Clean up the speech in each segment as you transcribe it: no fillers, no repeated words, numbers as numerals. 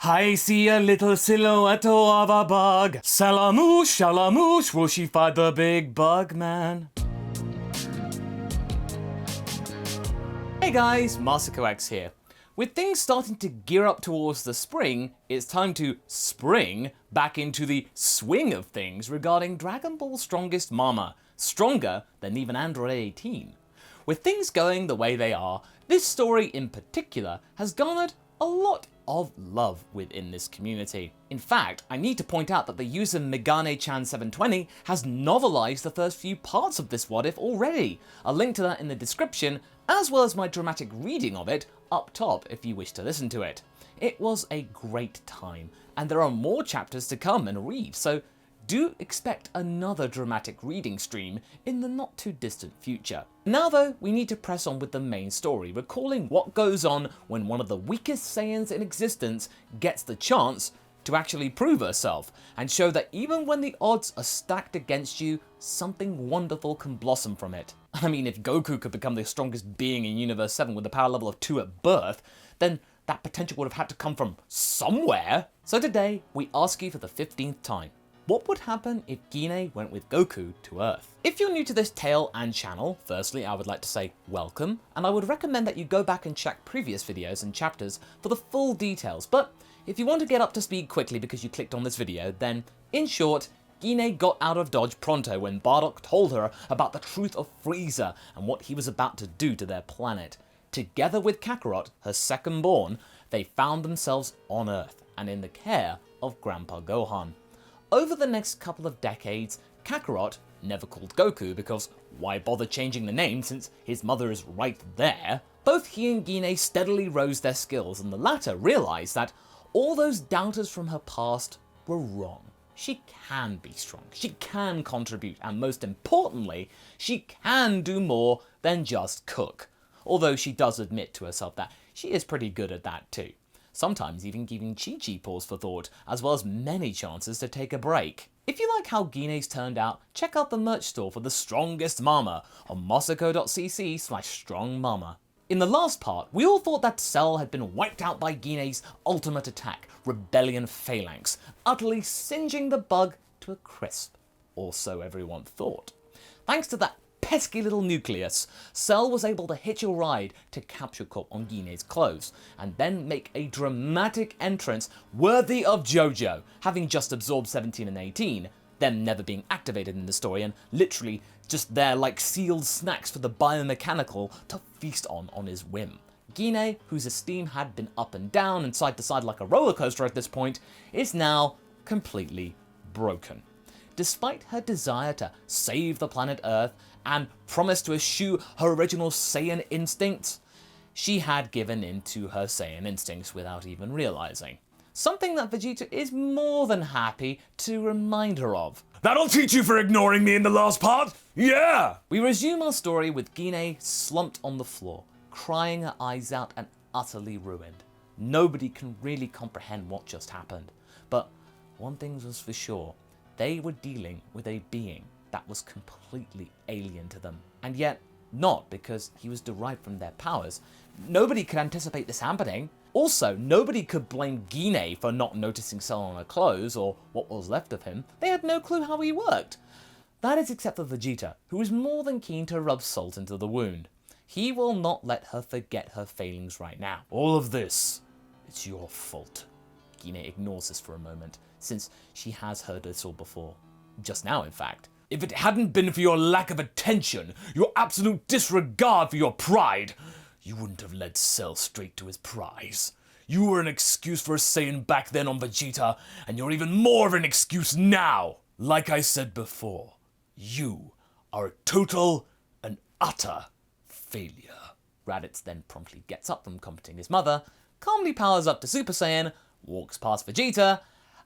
I see a little silhouette of a bug. Salamoosh, will she fight the big bug man? Hey guys, MasakoX here. With things starting to gear up towards the spring, it's time to spring back into the swing of things regarding Dragon Ball Strongest Mama, stronger than even Android 18. With things going the way they are, this story in particular has garnered a lot of love within this community. In fact, I need to point out that the user Megane-chan720 has novelized the first few parts of this what if already. A link to that in the description, as well as my dramatic reading of it up top if you wish to listen to it. It was a great time, and there are more chapters to come and read, so do expect another dramatic reading stream in the not too distant future. Now though, we need to press on with the main story, recalling what goes on when one of the weakest Saiyans in existence gets the chance to actually prove herself, and show that even when the odds are stacked against you, something wonderful can blossom from it. I mean, if Goku could become the strongest being in Universe 7 with a power level of 2 at birth, then that potential would have had to come from somewhere. So today, we ask you for the 15th time, what would happen if Gine went with Goku to Earth? If you're new to this tale and channel, firstly I would like to say welcome, and I would recommend that you go back and check previous videos and chapters for the full details, but if you want to get up to speed quickly because you clicked on this video, then in short, Gine got out of Dodge pronto when Bardock told her about the truth of Frieza and what he was about to do to their planet. Together with Kakarot, her second born, they found themselves on Earth and in the care of Grandpa Gohan. Over the next couple of decades, Kakarot, never called Goku because why bother changing the name since his mother is right there, both he and Gine steadily rose their skills, and the latter realised that all those doubters from her past were wrong. She can be strong, she can contribute, and most importantly, she can do more than just cook. Although she does admit to herself that she is pretty good at that too. Sometimes even giving Chi-Chi pause for thought, as well as many chances to take a break. If you like how Gine's turned out, check out the merch store for the strongest mama on masako.cc/strongmama. In the last part, we all thought that Cell had been wiped out by Gine's ultimate attack, Rebellion Phalanx, utterly singeing the bug to a crisp. Or so everyone thought. Thanks to that pesky little nucleus, Cell was able to hitch a ride to Capture Corp on Gine's clothes, and then make a dramatic entrance worthy of JoJo, having just absorbed 17 and 18, them never being activated in the story and literally just there like sealed snacks for the biomechanical to feast on his whim. Gine, whose esteem had been up and down and side to side like a roller coaster at this point, is now completely broken. Despite her desire to save the planet Earth and promise to eschew her original Saiyan instincts, she had given in to her Saiyan instincts without even realizing. Something that Vegeta is more than happy to remind her of. That'll teach you for ignoring me in the last part! Yeah! We resume our story with Gine slumped on the floor, crying her eyes out and utterly ruined. Nobody can really comprehend what just happened, but one thing was for sure. They were dealing with a being that was completely alien to them. And yet, not because he was derived from their powers. Nobody could anticipate this happening. Also, nobody could blame Gine for not noticing Cell on her clothes or what was left of him. They had no clue how he worked. That is except for Vegeta, who is more than keen to rub salt into the wound. He will not let her forget her failings right now. All of this, it's your fault. Gine ignores this for a moment, since she has heard this all before. Just now, in fact. If it hadn't been for your lack of attention, your absolute disregard for your pride, you wouldn't have led Cell straight to his prize. You were an excuse for a Saiyan back then on Vegeta, and you're even more of an excuse now. Like I said before, you are a total and utter failure. Raditz then promptly gets up from comforting his mother, calmly powers up to Super Saiyan, walks past Vegeta,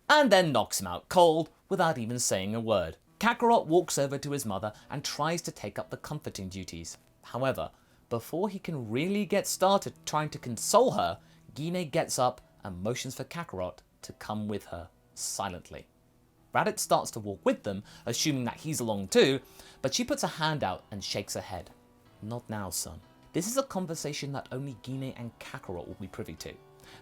and then knocks him out cold without even saying a word. Kakarot walks over to his mother and tries to take up the comforting duties. However, before he can really get started trying to console her, Gine gets up and motions for Kakarot to come with her, silently. Raditz starts to walk with them, assuming that he's along too, but she puts a hand out and shakes her head. Not now, son. This is a conversation that only Gine and Kakarot will be privy to.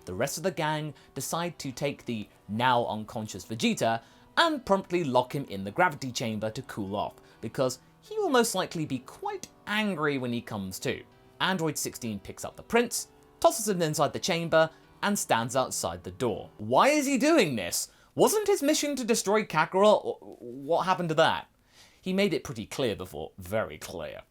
The rest of the gang decide to take the now unconscious Vegeta and promptly lock him in the gravity chamber to cool off, because he will most likely be quite angry when he comes to. Android 16 picks up the prince, tosses him inside the chamber, and stands outside the door. Why is he doing this? Wasn't his mission to destroy Kakarot? What happened to that? He made it pretty clear before, very clear.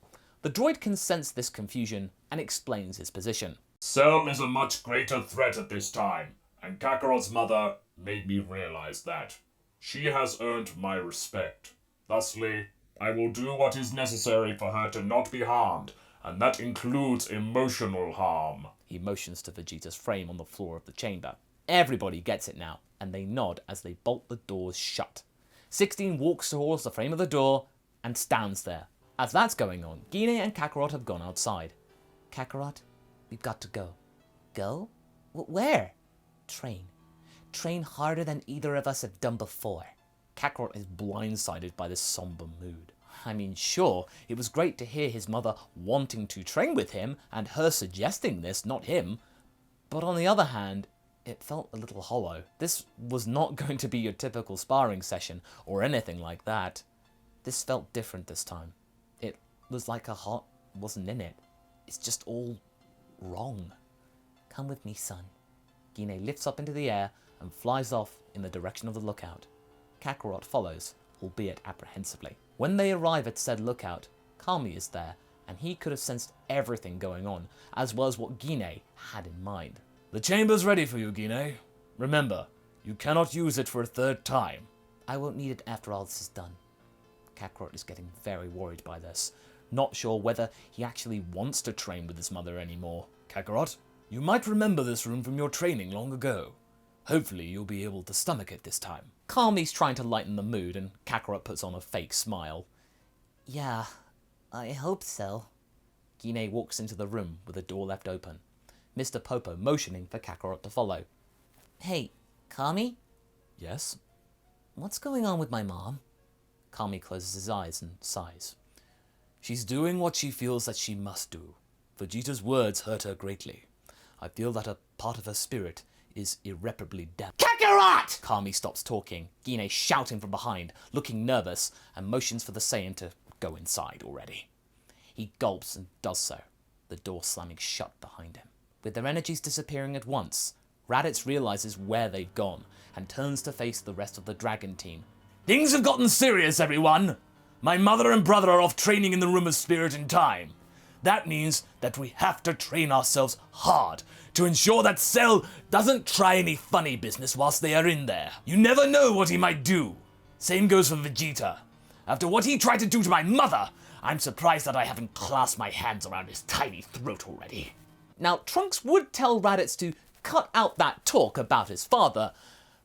The droid can sense this confusion and explains his position. Cell is a much greater threat at this time, and Kakarot's mother made me realize that. She has earned my respect. Thusly, I will do what is necessary for her to not be harmed, and that includes emotional harm. He motions to Vegeta's frame on the floor of the chamber. Everybody gets it now, and they nod as they bolt the doors shut. 16 walks towards the frame of the door and stands there. As that's going on, Gine and Kakarot have gone outside. Kakarot, we've got to go. Go? Where? Train. Train harder than either of us have done before. Kakarot is blindsided by this somber mood. I mean, sure, it was great to hear his mother wanting to train with him and her suggesting this, not him. But on the other hand, it felt a little hollow. This was not going to be your typical sparring session or anything like that. This felt different this time. It was like a heart wasn't in it. It's just all wrong. Come with me, son. Gine lifts up into the air and flies off in the direction of the lookout. Kakarot follows, albeit apprehensively. When they arrive at said lookout, Kami is there, and he could have sensed everything going on, as well as what Gine had in mind. The chamber's ready for you, Gine. Remember, you cannot use it for a third time. I won't need it after all this is done. Kakarot is getting very worried by this, not sure whether he actually wants to train with his mother anymore. Kakarot, you might remember this room from your training long ago. Hopefully you'll be able to stomach it this time. Kami's trying to lighten the mood, and Kakarot puts on a fake smile. Yeah, I hope so. Gine walks into the room with the door left open, Mr. Popo motioning for Kakarot to follow. Hey, Kami? Yes? What's going on with my mom? Kami closes his eyes and sighs. She's doing what she feels that she must do. Vegeta's words hurt her greatly. I feel that a part of her spirit is irreparably damaged. Kakarot! Kami stops talking, Gine shouting from behind, looking nervous, and motions for the Saiyan to go inside already. He gulps and does so, the door slamming shut behind him. With their energies disappearing at once, Raditz realizes where they've gone and turns to face the rest of the Dragon team. Things have gotten serious, everyone! My mother and brother are off training in the Room of Spirit and Time. That means that we have to train ourselves hard to ensure that Cell doesn't try any funny business whilst they are in there. You never know what he might do. Same goes for Vegeta. After what he tried to do to my mother, I'm surprised that I haven't clasped my hands around his tiny throat already. Now, Trunks would tell Raditz to cut out that talk about his father,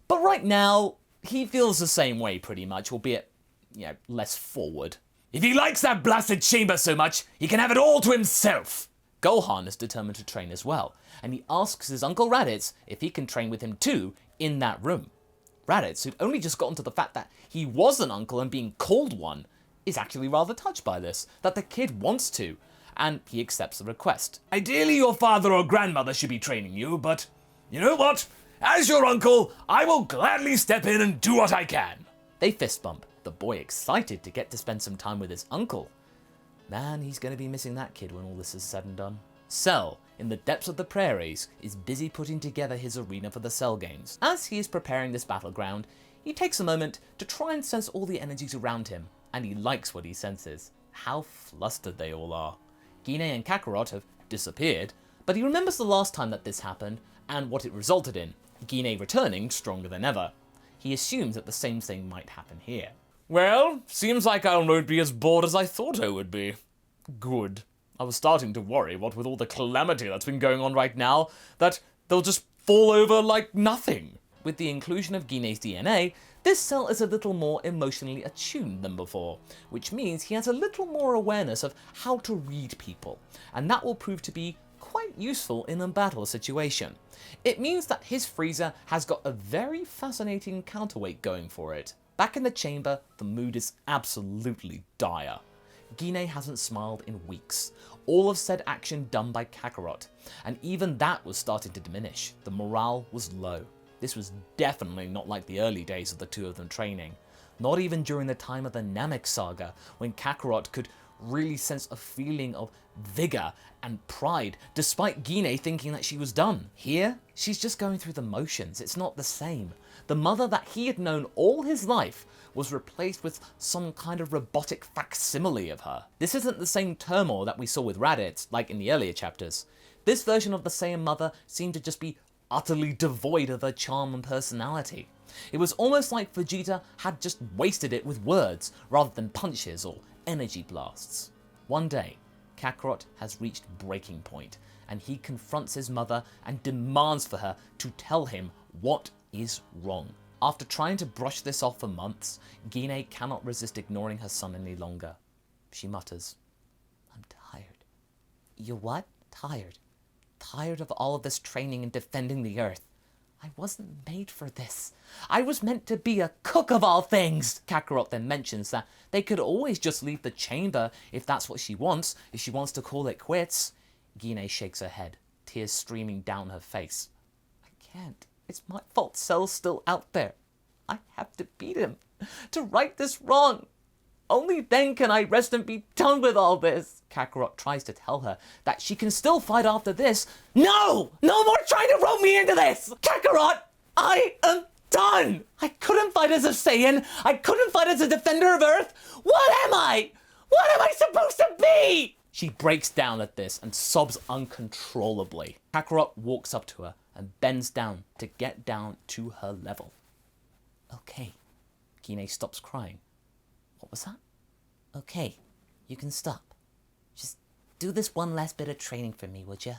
but right now, he feels the same way pretty much, albeit, less forward. If he likes that blasted chamber so much, he can have it all to himself. Gohan is determined to train as well, and he asks his uncle Raditz if he can train with him too in that room. Raditz, who'd only just gotten to the fact that he was an uncle and being called one, is actually rather touched by this, that the kid wants to, and he accepts the request. Ideally, your father or grandmother should be training you, but you know what? As your uncle, I will gladly step in and do what I can. They fist bump, the boy excited to get to spend some time with his uncle. Man, he's going to be missing that kid when all this is said and done. Cell, in the depths of the prairies, is busy putting together his arena for the Cell Games. As he is preparing this battleground, he takes a moment to try and sense all the energies around him, and he likes what he senses. How flustered they all are. Gine and Kakarot have disappeared, but he remembers the last time that this happened and what it resulted in, Gine returning stronger than ever. He assumes that the same thing might happen here. Well, seems like I won't be as bored as I thought I would be. Good. I was starting to worry, what with all the calamity that's been going on right now, that they'll just fall over like nothing. With the inclusion of Gine's DNA, this Cell is a little more emotionally attuned than before, which means he has a little more awareness of how to read people, and that will prove to be quite useful in a battle situation. It means that his Frieza has got a very fascinating counterweight going for it. Back in the chamber, the mood is absolutely dire. Gine hasn't smiled in weeks. All of said action done by Kakarot, and even that was starting to diminish. The morale was low. This was definitely not like the early days of the two of them training. Not even during the time of the Namek saga, when Kakarot could really sense a feeling of vigor and pride, despite Gine thinking that she was done. Here, she's just going through the motions. It's not the same. The mother that he had known all his life was replaced with some kind of robotic facsimile of her. This isn't the same turmoil that we saw with Raditz, like in the earlier chapters. This version of the Saiyan mother seemed to just be utterly devoid of her charm and personality. It was almost like Vegeta had just wasted it with words, rather than punches or energy blasts. One day, Kakarot has reached breaking point, and he confronts his mother and demands for her to tell him what is wrong. After trying to brush this off for months, Gine cannot resist ignoring her son any longer. She mutters, "I'm tired." "You're what?" "Tired. Tired of all of this training and defending the Earth. I wasn't made for this. I was meant to be a cook of all things." Kakarot then mentions that they could always just leave the chamber if that's what she wants, if she wants to call it quits. Gine shakes her head, tears streaming down her face. "I can't. It's my fault Cell's still out there. I have to beat him, to right this wrong. Only then can I rest and be done with all this." Kakarot tries to tell her that she can still fight after this. "No! No more trying to rope me into this! Kakarot, I am done! I couldn't fight as a Saiyan. I couldn't fight as a defender of Earth. What am I? What am I supposed to be?" She breaks down at this and sobs uncontrollably. Kakarot walks up to her and bends down to get down to her level. "Okay." Gine stops crying. "What was that?" "Okay, you can stop. Just do this one last bit of training for me, would you?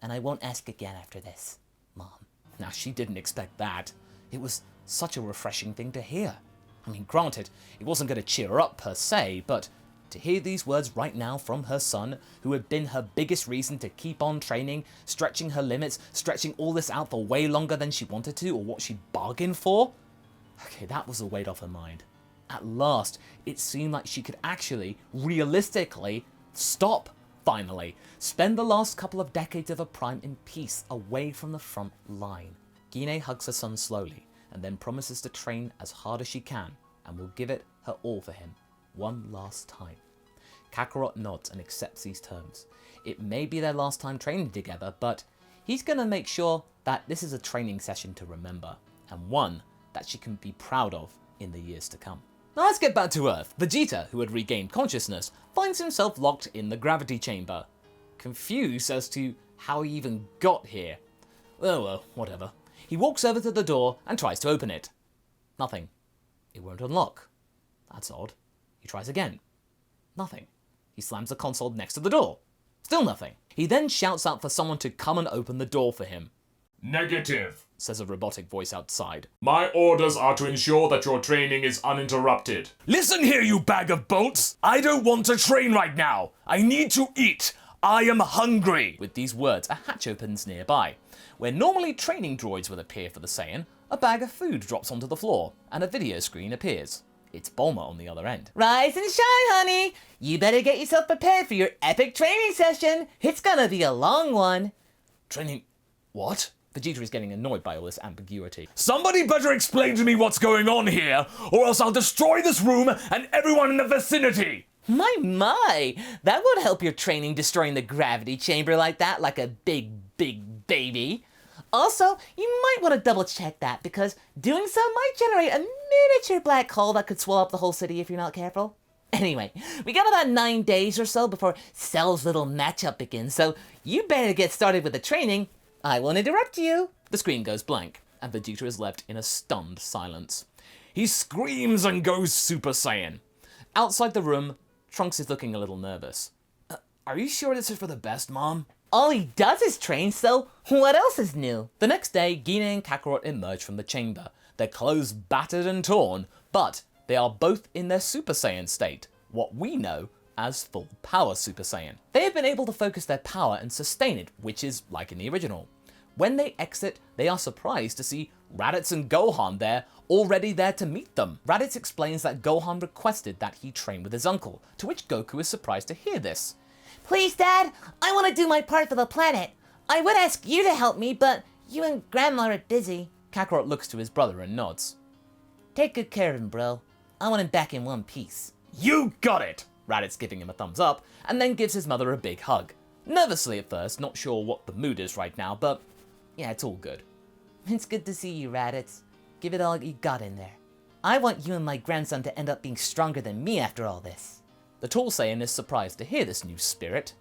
And I won't ask again after this, Mom." Now, she didn't expect that. It was such a refreshing thing to hear. I mean, granted, it wasn't going to cheer her up per se, but to hear these words right now from her son, who had been her biggest reason to keep on training, stretching her limits, stretching all this out for way longer than she wanted to or what she bargained for, okay, that was a weight off her mind. At last, it seemed like she could actually, realistically, stop, finally. Spend the last couple of decades of her prime in peace, away from the front line. Gine hugs her son slowly, and then promises to train as hard as she can, and will give it her all for him, one last time. Kakarot nods and accepts these terms. It may be their last time training together, but he's gonna make sure that this is a training session to remember, and one that she can be proud of in the years to come. Now let's get back to Earth. Vegeta, who had regained consciousness, finds himself locked in the gravity chamber. Confused as to how he even got here. Oh well, whatever. He walks over to the door and tries to open it. Nothing. It won't unlock. That's odd. He tries again. Nothing. He slams the console next to the door. Still nothing. He then shouts out for someone to come and open the door for him. Negative, Says a robotic voice outside. My orders are to ensure that your training is uninterrupted. Listen here, you bag of bolts! I don't want to train right now! I need to eat! I am hungry! With these words, a hatch opens nearby. Where normally training droids would appear for the Saiyan, a bag of food drops onto the floor, and a video screen appears. It's Bulma on the other end. "Rise and shine, honey! You better get yourself prepared for your epic training session! It's gonna be a long one!" Training... what? Vegeta is getting annoyed by all this ambiguity. Somebody better explain to me what's going on here, or else I'll destroy this room and everyone in the vicinity! My! That won't help your training destroying the gravity chamber like that, like a big baby. Also, you might want to double check that, because doing so might generate a miniature black hole that could swallow up the whole city if you're not careful. Anyway, we got about 9 days or so before Cell's little matchup begins, so you better get started with the training. I won't interrupt you. The screen goes blank, and Vegeta is left in a stunned silence. He screams and goes Super Saiyan. Outside the room, Trunks is looking a little nervous. Are you sure this is for the best, Mom? All he does is train, so what else is new? The next day, Gine and Kakarot emerge from the chamber, their clothes battered and torn, but they are both in their Super Saiyan state, what we know as full power Super Saiyan. They have been able to focus their power and sustain it, which is like in the original. When they exit, they are surprised to see Raditz and Gohan already there to meet them. Raditz explains that Gohan requested that he train with his uncle, to which Goku is surprised to hear this. Please, Dad, I want to do my part for the planet. I would ask you to help me, but you and Grandma are busy. Kakarot looks to his brother and nods. Take good care of him, bro. I want him back in one piece. You got it! Raditz giving him a thumbs up, and then gives his mother a big hug. Nervously at first, not sure what the mood is right now, but yeah, it's all good. It's good to see you, Raditz. Give it all you got in there. I want you and my grandson to end up being stronger than me after all this. The tall Saiyan is surprised to hear this new spirit.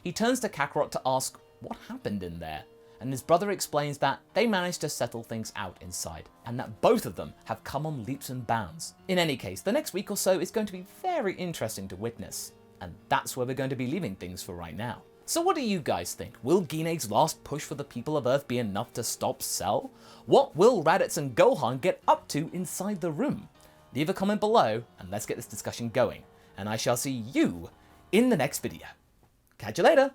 He turns to Kakarot to ask what happened in there, and his brother explains that they managed to settle things out inside, and that both of them have come on leaps and bounds. In any case, the next week or so is going to be very interesting to witness, and that's where we're going to be leaving things for right now. So what do you guys think? Will Gine's last push for the people of Earth be enough to stop Cell? What will Raditz and Gohan get up to inside the room? Leave a comment below and let's get this discussion going, and I shall see you in the next video. Catch you later!